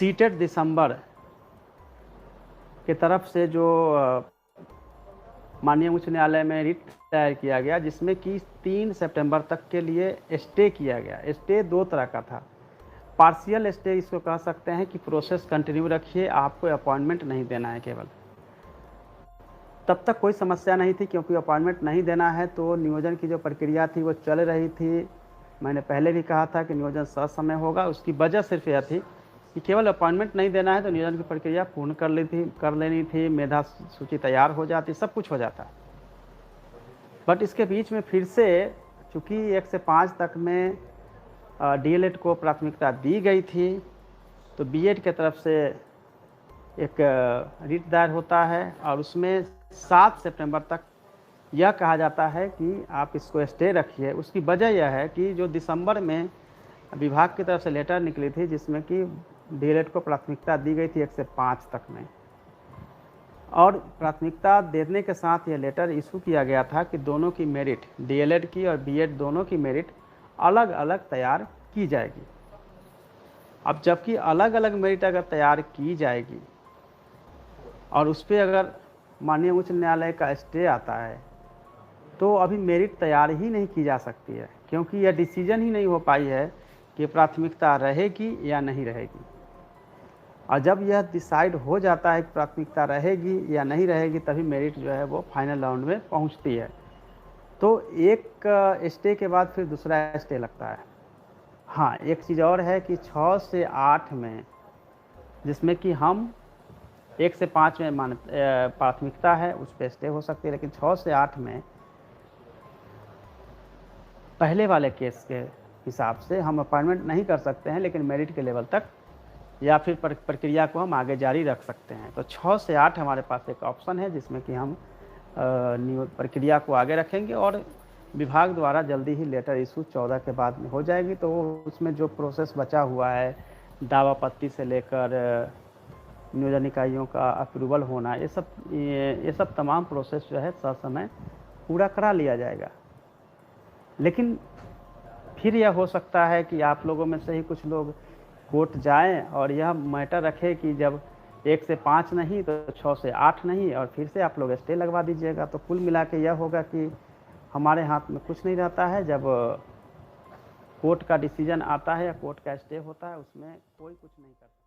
CTET दिसंबर की तरफ से जो माननीय उच्च न्यायालय में रिट दायर किया गया, जिसमें कि 3 सितंबर तक के लिए स्टे किया गया। स्टे 2 तरह का था। पार्शियल स्टे इसको कह सकते हैं कि प्रोसेस कंटिन्यू रखिए, आपको अपॉइंटमेंट नहीं देना है केवल। तब तक कोई समस्या नहीं थी, क्योंकि अपॉइंटमेंट नहीं देना है तो नियोजन की जो प्रक्रिया थी वो चल रही थी। मैंने पहले भी कहा था कि नियोजन ससमय होगा। उसकी वजह सिर्फ यह थी कि केवल अपॉइंटमेंट नहीं देना है तो नियोजन की प्रक्रिया पूर्ण कर लेनी थी, मेधा सूची तैयार हो जाती, सब कुछ हो जाता। बट इसके बीच में फिर से चूँकि 1 से 5 तक में डीएलएड को प्राथमिकता दी गई थी, तो बीएड की तरफ से एक रिट दायर होता है और उसमें 7 सितंबर तक यह कहा जाता है कि आप इसको स्टे रखिए। उसकी वजह यह है कि जो दिसंबर में विभाग की तरफ से लेटर निकली थी, जिसमें कि डीएलएड को प्राथमिकता दी गई थी 1 से 5 तक में, और प्राथमिकता देने के साथ यह लेटर इशू किया गया था कि दोनों की मेरिट, डीएलएड की और बीएड दोनों की मेरिट अलग अलग तैयार की जाएगी। अब जबकि अलग अलग मेरिट अगर तैयार की जाएगी और उस पर अगर माननीय उच्च न्यायालय का स्टे आता है, तो अभी मेरिट तैयार ही नहीं की जा सकती है, क्योंकि यह डिसीजन ही नहीं हो पाई है कि प्राथमिकता रहेगी या नहीं रहेगी। और जब यह डिसाइड हो जाता है कि प्राथमिकता रहेगी या नहीं रहेगी, तभी मेरिट जो है वो फाइनल राउंड में पहुंचती है। तो एक स्टे के बाद फिर दूसरा स्टे लगता है। हाँ, एक चीज़ और है कि 6 से 8 में, जिसमें कि हम 1 से 5 में प्राथमिकता है, उस पर स्टे हो सकती है, लेकिन 6 से 8 में पहले वाले केस के हिसाब से हम अपॉइंटमेंट नहीं कर सकते हैं, लेकिन मेरिट के लेवल तक या फिर प्रक्रिया को हम आगे जारी रख सकते हैं। तो 6 से 8 हमारे पास एक ऑप्शन है, जिसमें कि हम प्रक्रिया को आगे रखेंगे और विभाग द्वारा जल्दी ही लेटर इशू 14 के बाद में हो जाएगी। तो उसमें जो प्रोसेस बचा हुआ है, दावा पत्ती से लेकर नियोजन इकाइयों का अप्रूवल होना, ये सब तमाम प्रोसेस जो है ससमय पूरा करा लिया जाएगा। लेकिन फिर यह हो सकता है कि आप लोगों में से ही कुछ लोग कोर्ट जाएं और यह मैटर रखे कि जब 1 से 5 नहीं तो 6 से 8 नहीं, और फिर से आप लोग स्टे लगवा दीजिएगा। तो कुल मिला के यह होगा कि हमारे हाथ में कुछ नहीं रहता है। जब कोर्ट का डिसीजन आता है या कोर्ट का स्टे होता है, उसमें कोई कुछ नहीं करता।